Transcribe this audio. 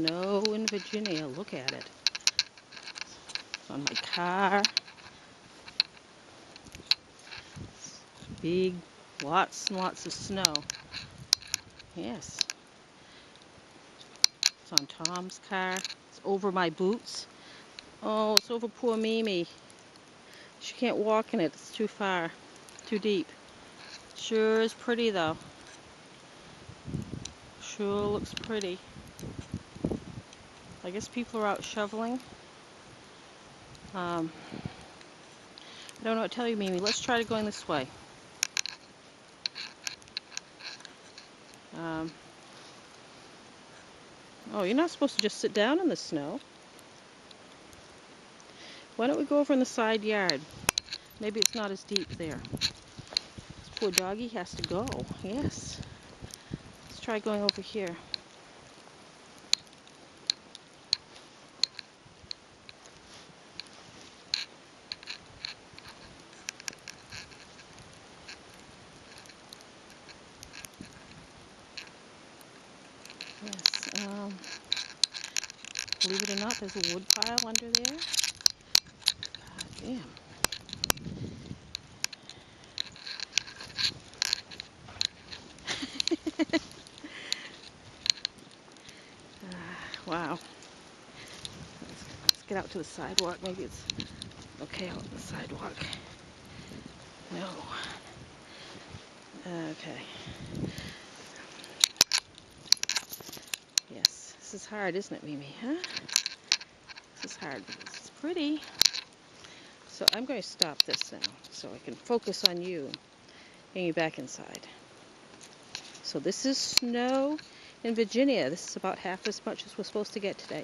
snow in Virginia. Look at it. It's on my car. Big, lots and lots of snow. Yes. It's on Tom's car. It's over my boots. Oh, it's over poor Mimi. She can't walk in it. It's too far. Too deep. Sure is pretty though. Sure looks pretty. I guess people are out shoveling. I don't know what to tell you, Mimi. Let's try going this way. Oh, you're not supposed to just sit down in the snow. Why don't we go over in the side yard? Maybe it's not as deep there. This poor doggy has to go. Yes. Let's try going over here. Yes. Believe it or not, there's a wood pile under there. God damn. Wow. Let's get out to the sidewalk. Maybe it's okay out on the sidewalk. No. Okay. Yes. This is hard, isn't it, Mimi? Huh? This is hard because it's pretty. So I'm going to stop this now so I can focus on you, getting you back inside. So this is snow in Virginia. This is about half as much as we're supposed to get today.